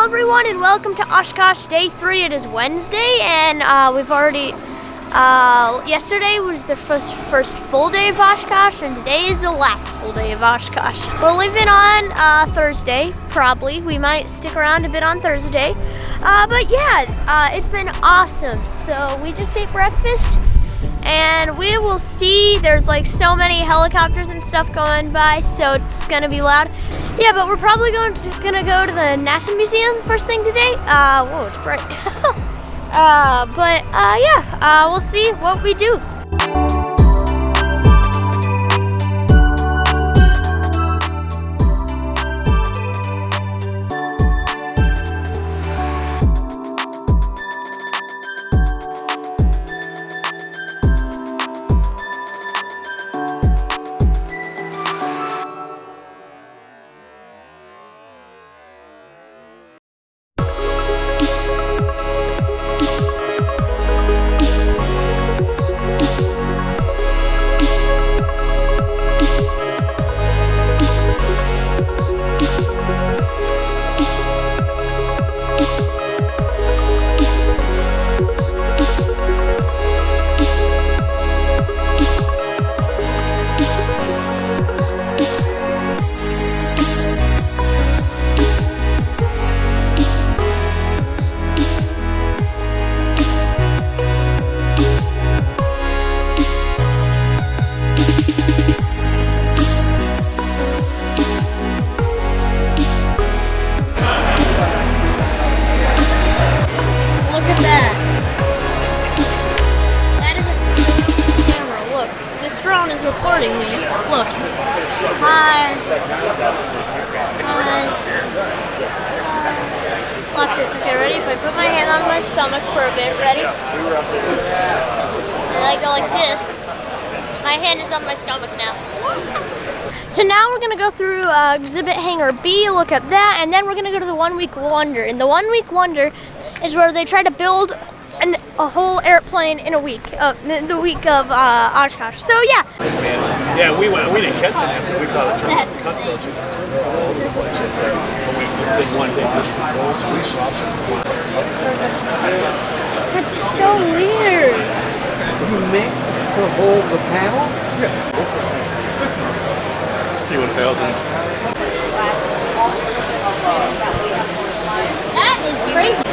everyone, and welcome to Oshkosh Day 3. It is Wednesday, and we've already, yesterday was the first full day of Oshkosh, and today is the last full day of Oshkosh. We're leaving on Thursday, probably. We might stick around a bit on Thursday. But yeah, it's been awesome. So we just ate breakfast, and we will see. There's like so many helicopters and stuff going by, so it's gonna be loud. Yeah, but we're probably gonna go to the NASA Museum first thing today. Whoa, it's bright. Yeah, we'll see what we do. Is recording me. Look. Hi. Watch this. Okay, ready? If I put my hand on my stomach for a bit, ready? And I go like this. My hand is on my stomach now. So now we're gonna go through exhibit hangar B, look at that, and then we're gonna go to the 1 week wonder. And the 1 week wonder is where they try to build a whole airplane in a week, the week of Oshkosh. So yeah. Yeah, we didn't catch it. We caught it. That's insane. That's so weird. You make to hold the panel? Yeah. See what fails in. That is crazy.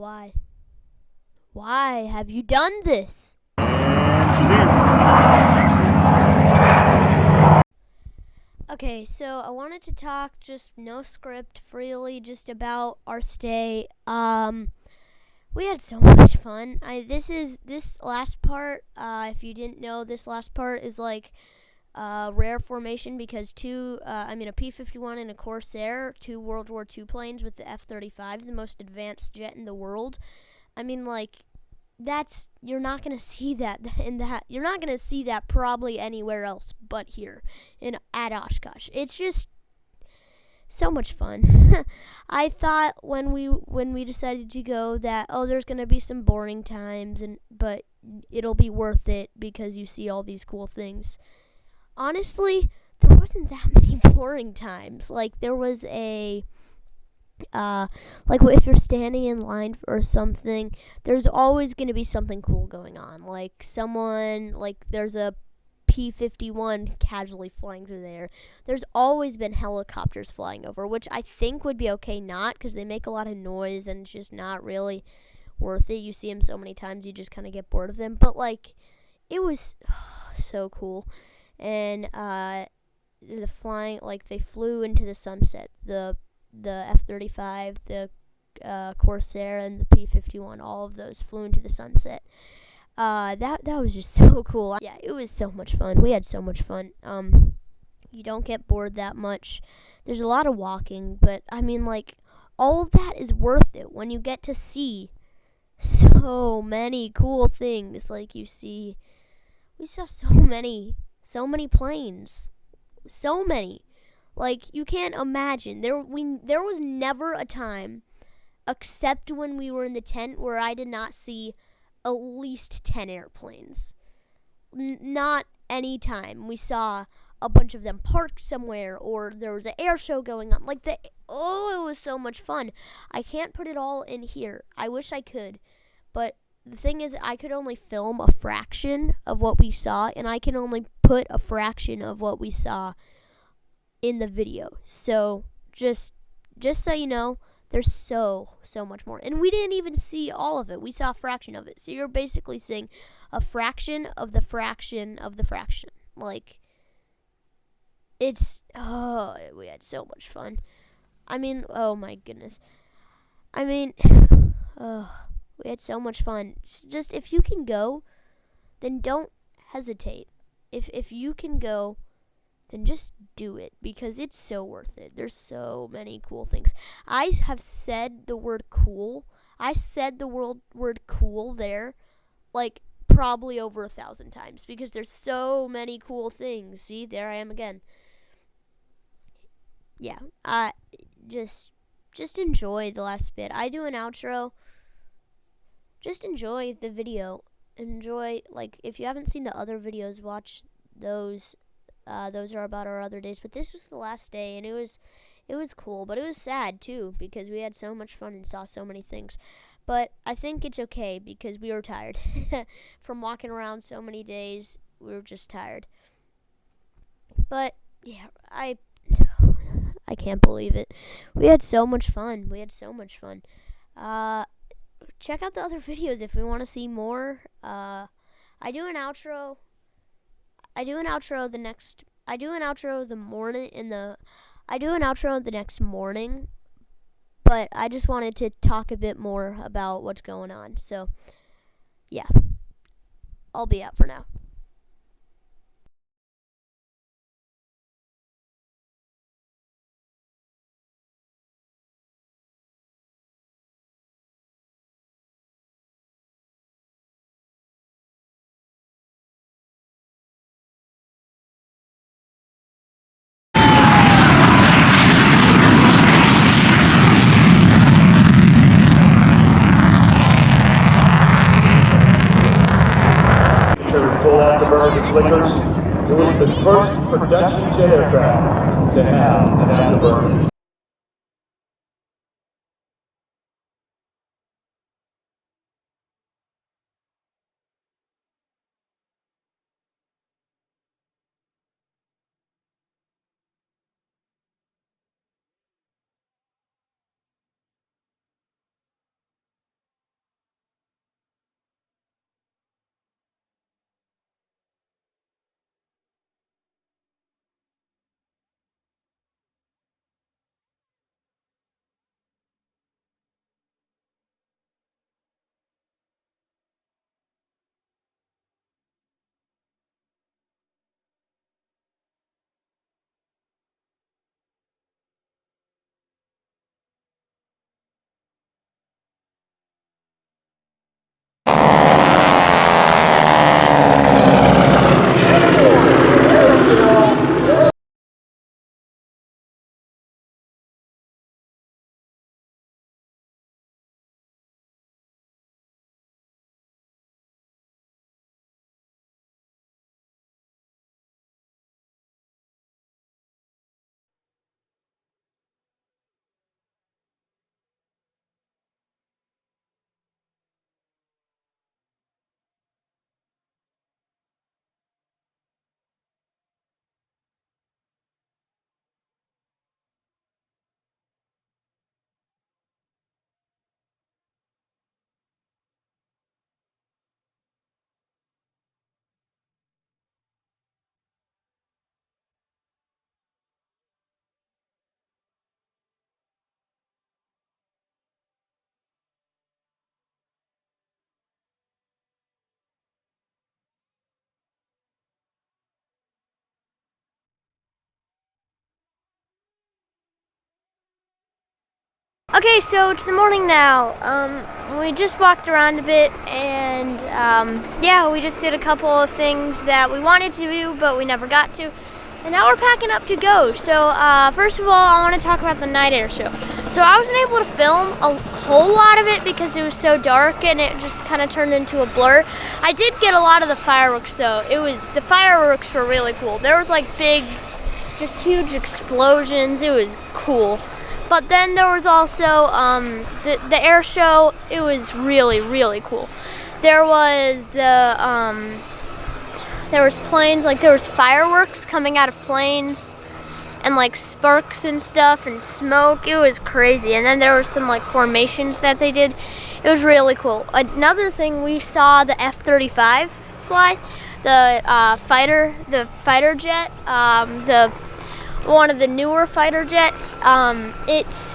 Why? Why have you done this? Okay, so I wanted to talk just no script, freely, just about our stay. We had so much fun. This last part. If you didn't know, this last part is like rare formation because a P-51 and a Corsair, two World War II planes with the F-35, the most advanced jet in the world. I mean, like, you're not gonna see that you're not gonna see that probably anywhere else but here at Oshkosh. It's just so much fun. I thought when we decided to go that there's gonna be some boring times but it'll be worth it because you see all these cool things. Honestly, there wasn't that many boring times. Like there was like if you're standing in line or something, there's always going to be something cool going on. There's a P-51 casually flying through the air. There's always been helicopters flying over, which I think would be okay not because they make a lot of noise and it's just not really worth it. You see them so many times, you just kind of get bored of them. But like, it was so cool. And the flying, like they flew into the sunset. The F-35, the Corsair, and the P-51, all of those flew into the sunset. That was just so cool. Yeah, it was so much fun. We had so much fun. You don't get bored that much. There's a lot of walking, but I mean, like, all of that is worth it when you get to see so many cool things. Like we saw so many planes, so many. Like, you can't imagine. There was never a time, except when we were in the tent, where I did not see at least 10 airplanes. Not any time. We saw a bunch of them parked somewhere, or there was an air show going on. It was so much fun. I can't put it all in here. I wish I could. But the thing is, I could only film a fraction of what we saw, and I can only put a fraction of what we saw in the video. So just so you know, there's so much more, and we didn't even see all of it. We saw a fraction of it, so you're basically seeing a fraction of the fraction of the fraction. Like, we had so much fun. I mean, oh my goodness. I mean, we had so much fun. Just if you can go, then don't hesitate. If you can go, then just do it because it's so worth it. There's so many cool things. I have said the word cool. I said the word cool there like probably over 1,000 times because there's so many cool things. See, there I am again. Yeah, just enjoy the last bit. I do an outro. Just enjoy the video. Enjoy, like, if you haven't seen the other videos, watch those. Those are about our other days, but this was the last day, and it was cool, but it was sad too because we had so much fun and saw so many things. But I think it's okay because we were tired from walking around so many days. We were just tired. But yeah, I can't believe it. We had so much fun. Check out the other videos if we want to see more. I do an outro the next morning, but I just wanted to talk a bit more about what's going on. So, yeah. I'll be out for now. Full afterburner flickers. It was the first production jet aircraft to have an afterburner. Okay, so it's the morning now. We just walked around a bit, and yeah, we just did a couple of things that we wanted to do, but we never got to. And now we're packing up to go. So first of all, I want to talk about the night air show. So I wasn't able to film a whole lot of it because it was so dark and it just kind of turned into a blur. I did get a lot of the fireworks though. The fireworks were really cool. There was like big, just huge explosions. It was cool. But then there was also the air show. It was really, really cool. There was there was planes, like there was fireworks coming out of planes and like sparks and stuff and smoke. It was crazy. And then there were some like formations that they did. It was really cool. Another thing, we saw the F-35 fly, the fighter jet, one of the newer fighter jets. It's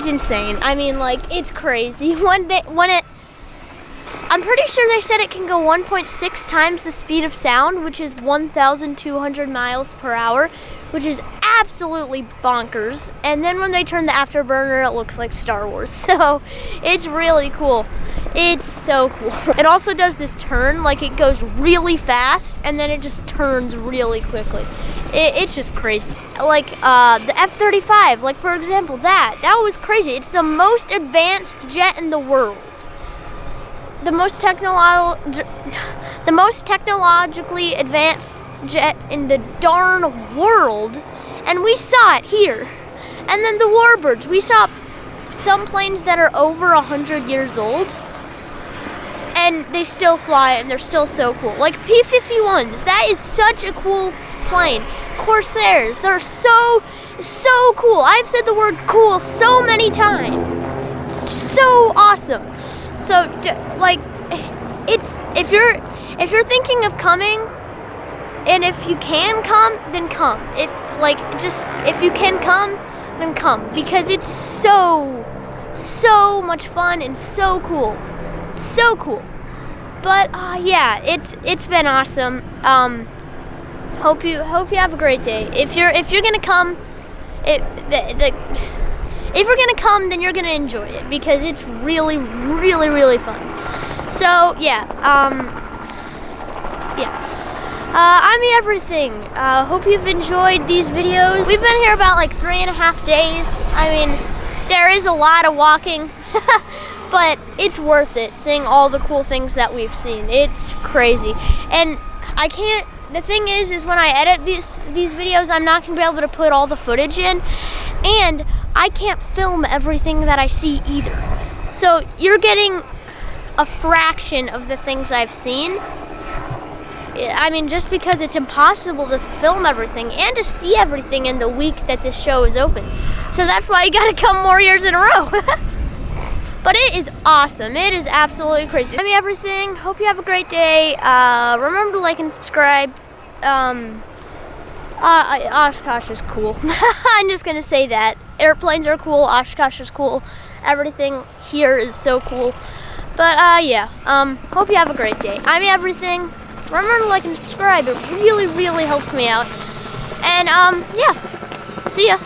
insane. I mean, like, it's crazy. I'm pretty sure they said it can go 1.6 times the speed of sound, which is 1,200 miles per hour, which is absolutely bonkers. And then when they turn the afterburner, it looks like Star Wars. So it's really cool. It's so cool. It also does this turn, like it goes really fast and then it just turns really quickly. It's just crazy. Like the F-35, like for example, that was crazy. It's the most advanced jet in the world. The most technologically advanced jet in the darn world, and we saw it here. And then the warbirds, we saw some planes that are over 100 years old, and they still fly, and they're still so cool. Like P-51s, that is such a cool plane. Corsairs, they're so cool. I've said the word cool so many times. It's just so awesome. So, like, if you're thinking of coming, and if you can come, then come. If you can come, then come, because it's so much fun and so cool. It's so cool. But yeah, it's been awesome. Hope you have a great day. If you're gonna come, if you're gonna come, then you're gonna enjoy it because it's really, really, really fun. So yeah, I'm everything. Hope you've enjoyed these videos. We've been here about like 3.5 days. I mean, there is a lot of walking, but it's worth it. Seeing all the cool things that we've seen, it's crazy. And I can't. The thing is when I edit these videos, I'm not gonna be able to put all the footage in, and I can't film everything that I see either. So you're getting a fraction of the things I've seen. I mean, just because it's impossible to film everything and to see everything in the week that this show is open. So that's why you gotta come more years in a row. But it is awesome. It is absolutely crazy. Tell me everything. Hope you have a great day. Remember to like and subscribe. Oshkosh is cool. I'm just gonna say that. Airplanes are cool. Oshkosh is cool. Everything here is so cool. But yeah. Hope you have a great day. I'm everything. Remember to like and subscribe. It really, really helps me out. And yeah. See ya.